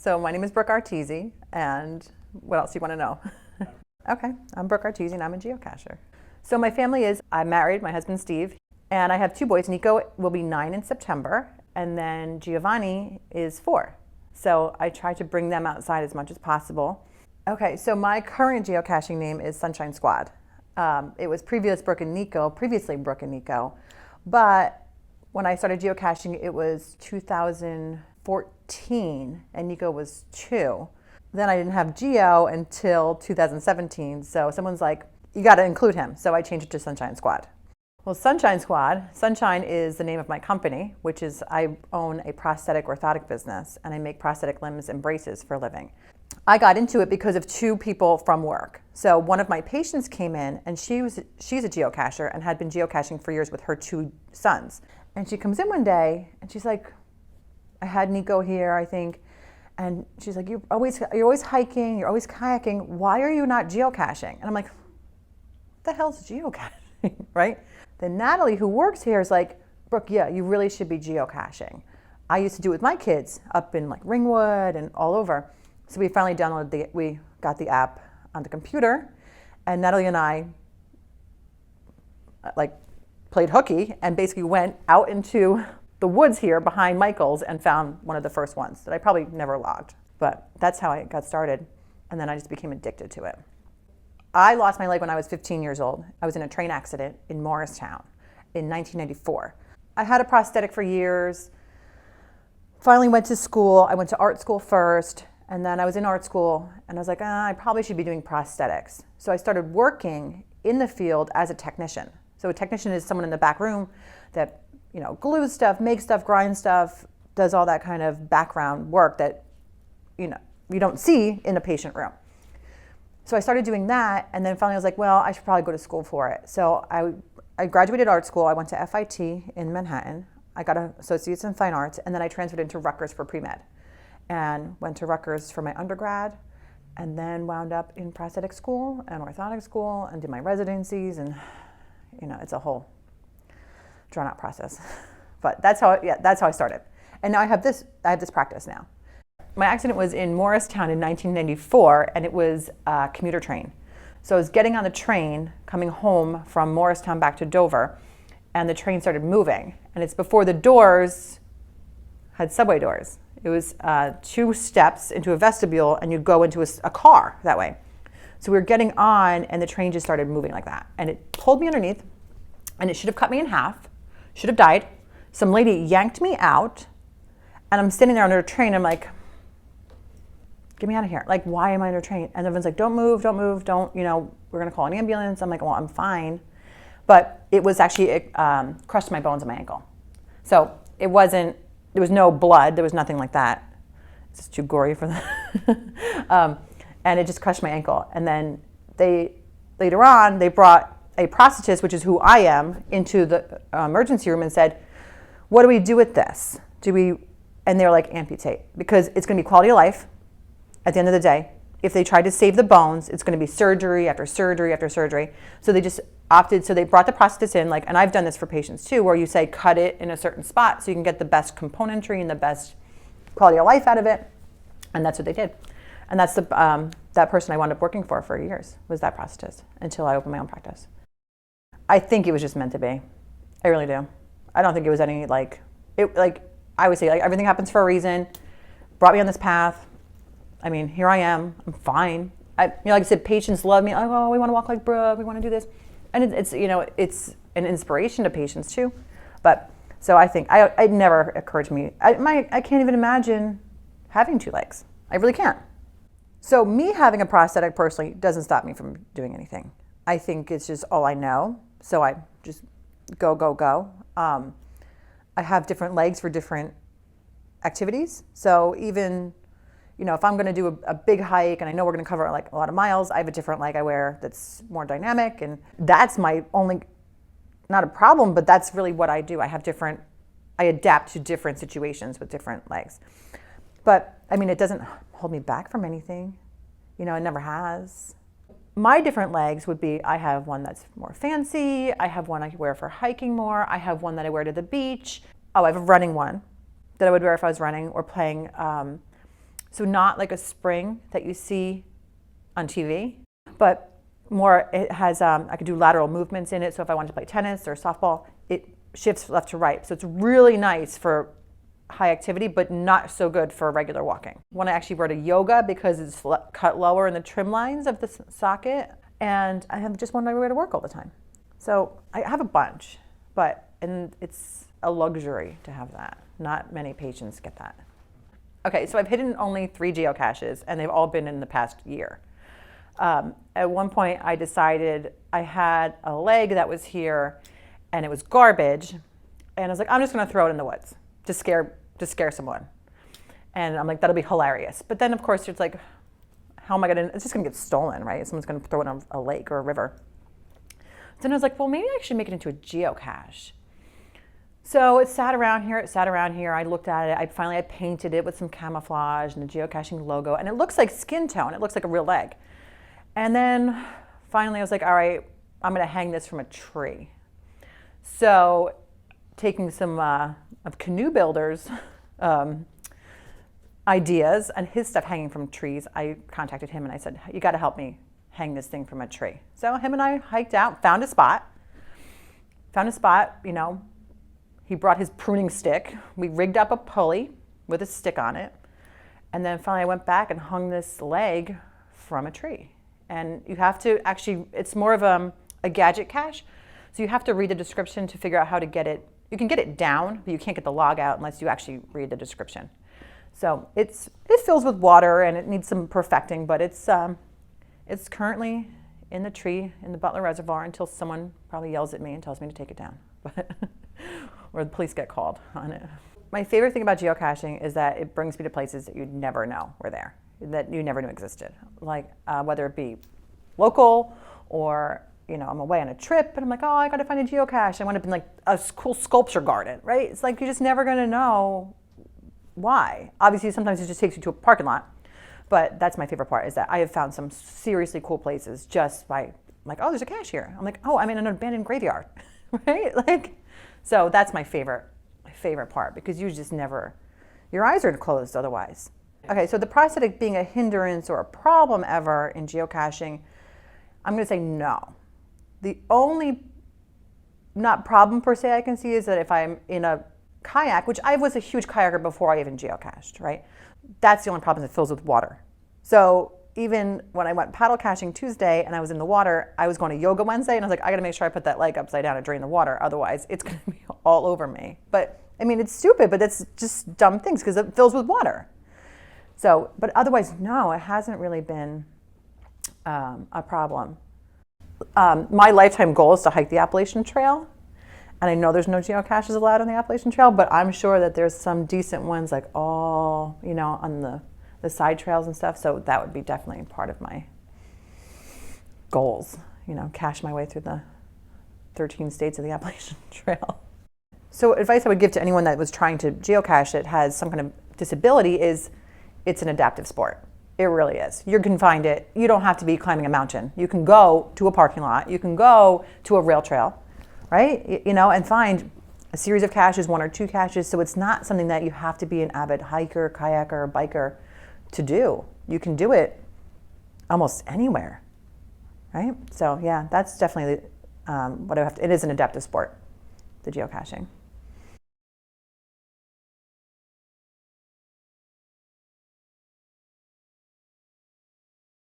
So my name is Brooke Artesi, and what else do you want to know? Okay, I'm Brooke Artesi, and I'm a geocacher. So my family is, I'm married, my husband Steve, and I have two boys. Nico will be 9 in September, and then Giovanni is 4. So I try to bring them outside as much as possible. Okay, so my current geocaching name is Sunshine Squad. It was previously Brooke and Nico, but when I started geocaching, it was 2014, and Nico was 2. Then I didn't have Geo until 2017, so someone's like, you got to include him. So I changed it to Sunshine Squad. Well, Sunshine Squad, Sunshine is the name of my company, which is I own a prosthetic orthotic business, and I make prosthetic limbs and braces for a living. I got into it because of 2 people from work. So one of my patients came in, and she's a geocacher and had been geocaching for years with her 2 sons. And she comes in one day, and she's like, I had Nico here, I think, and she's like, you're always hiking, you're always kayaking. Why are you not geocaching? And I'm like, what the hell's geocaching, right? Then Natalie, who works here, is like, Brooke, yeah, you really should be geocaching. I used to do it with my kids up in like Ringwood and all over. So we finally we got the app on the computer, and Natalie and I like played hooky and basically went out into the woods here behind Michael's and found one of the first ones that I probably never logged. But that's how I got started, and then I just became addicted to it. I lost my leg when I was 15 years old. I was in a train accident in Morristown in 1994. I had a prosthetic for years, finally went to school. I went to art school first, and then I was in art school, and I was like, I probably should be doing prosthetics. So I started working in the field as a technician. So a technician is someone in the back room that, glues stuff, makes stuff, grinds stuff, does all that kind of background work that, you don't see in a patient room. So I started doing that, and then finally I was like, well, I should probably go to school for it. So I graduated art school. I went to FIT in Manhattan. I got an associate's in fine arts, and then I transferred into Rutgers for pre-med, and went to Rutgers for my undergrad, and then wound up in prosthetic school and orthotic school and did my residencies, and it's a whole drawn out process. But that's how I started. And now I have this practice now. My accident was in Morristown in 1994, and it was a commuter train. So I was getting on the train coming home from Morristown back to Dover, and the train started moving. And it's before the doors had subway doors. It was 2 steps into a vestibule, and you'd go into a car that way. So we were getting on, and the train just started moving like that. And it pulled me underneath, and it should have cut me in half, should have died. Some lady yanked me out, and I'm standing there under a train. I'm like, get me out of here. Like, why am I under a train? And everyone's like, don't move, we're gonna call an ambulance. I'm like, well, I'm fine. But it was actually, it crushed my bones in my ankle. So there was no blood, there was nothing like that. It's just too gory for that. And it just crushed my ankle. And then later on, they brought a prosthetist, which is who I am, into the emergency room and said, what do we do with this? And they're like, amputate, because it's gonna be quality of life at the end of the day. If they tried to save the bones, it's gonna be surgery after surgery after surgery. So they just opted, so they brought the prosthetist in, and I've done this for patients too, where you say cut it in a certain spot so you can get the best componentry and the best quality of life out of it. And that's what they did. And that's that person I wound up working for years, was that prosthetist, until I opened my own practice. I think it was just meant to be. I really do. I don't think it was any I always say, everything happens for a reason. Brought me on this path. I mean, here I am. I'm fine. Like I said, patients love me. Oh, we want to walk like Brooke. We want to do this, and it's an inspiration to patients too. But so I think it never occurred to me. I can't even imagine having 2 legs. I really can't. So me having a prosthetic personally doesn't stop me from doing anything. I think it's just all I know. So I just go. I have different legs for different activities. So even, if I'm going to do a big hike and I know we're going to cover like a lot of miles, I have a different leg I wear that's more dynamic, and that's my only, not a problem, but that's really what I do. I adapt to different situations with different legs. But I mean, it doesn't hold me back from anything. It never has. My different legs would be, I have one that's more fancy. I have one I wear for hiking more. I have one that I wear to the beach. Oh, I have a running one that I would wear if I was running or playing So not like a spring that you see on TV, but more, it has, I could do lateral movements in it. So if I wanted to play tennis or softball, it shifts left to right. So it's really nice for high activity, but not so good for regular walking. When I actually wear to yoga because it's cut lower in the trim lines of the socket, and I have just one I wear to work all the time. So I have a bunch, and it's a luxury to have that. Not many patients get that. Okay, so I've hidden only 3 geocaches, and they've all been in the past year. At one point, I decided I had a leg that was here, and it was garbage, and I was like, I'm just going to throw it in the woods to scare someone. And I'm like, that'll be hilarious. But then, of course, it's like, how am I going to? It's just going to get stolen, right? Someone's going to throw it on a lake or a river. So then I was like, well, maybe I should make it into a geocache. So it sat around here. I looked at it. I painted it with some camouflage and the geocaching logo. And it looks like skin tone. It looks like a real leg. And then finally I was like, all right, I'm going to hang this from a tree. So taking some of Canoe Builder's ideas and his stuff hanging from trees, I contacted him and I said, you got to help me hang this thing from a tree. So him and I hiked out, found a spot, you know. He brought his pruning stick. We rigged up a pulley with a stick on it. And then finally I went back and hung this leg from a tree. And you have to actually, it's more of a gadget cache. So you have to read the description to figure out how to get it. You can get it down, but you can't get the log out unless you actually read the description. So it fills with water and it needs some perfecting, but it's currently in the tree in the Butler Reservoir until someone probably yells at me and tells me to take it down. Or the police get called on it. My favorite thing about geocaching is that it brings me to places that you'd never know were there, that you never knew existed. Like whether it be local or, you know, I'm away on a trip and I'm like, oh, I gotta find a geocache. I want to be in like a cool sculpture garden, right? It's like you're just never gonna know why. Obviously, sometimes it just takes you to a parking lot, but that's my favorite part is that I have found some seriously cool places just by, I'm like, oh, there's a cache here. I'm like, oh, I'm in an abandoned graveyard, right? Like, so that's my favorite part because you just never, your eyes are closed otherwise. Okay, so the prosthetic being a hindrance or a problem ever in geocaching, I'm gonna say no. The only, not problem per se I can see is that if I'm in a kayak, which I was a huge kayaker before I even geocached, right? That's the only problem that fills with water. So even when I went paddle caching Tuesday and I was in the water, I was going to yoga Wednesday and I was like, I gotta make sure I put that leg upside down and drain the water. Otherwise it's gonna be all over me. But I mean, it's stupid, but it's just dumb things because it fills with water. So, but otherwise, no, it hasn't really been a problem. My lifetime goal is to hike the Appalachian Trail. And I know there's no geocaches allowed on the Appalachian Trail, but I'm sure that there's some decent ones like all, you know, on the side trails and stuff. So that would be definitely part of my goals, you know, cache my way through the 13 states of the Appalachian Trail. So advice I would give to anyone that was trying to geocache that has some kind of disability is it's an adaptive sport. It really is. You can find it. You don't have to be climbing a mountain. You can go to a parking lot. You can go to a rail trail, right? You know, and find a series of caches, 1 or 2 caches. So it's not something that you have to be an avid hiker, kayaker, biker to do. You can do it almost anywhere, right? So yeah, that's definitely what I have to, it is an adaptive sport, the geocaching.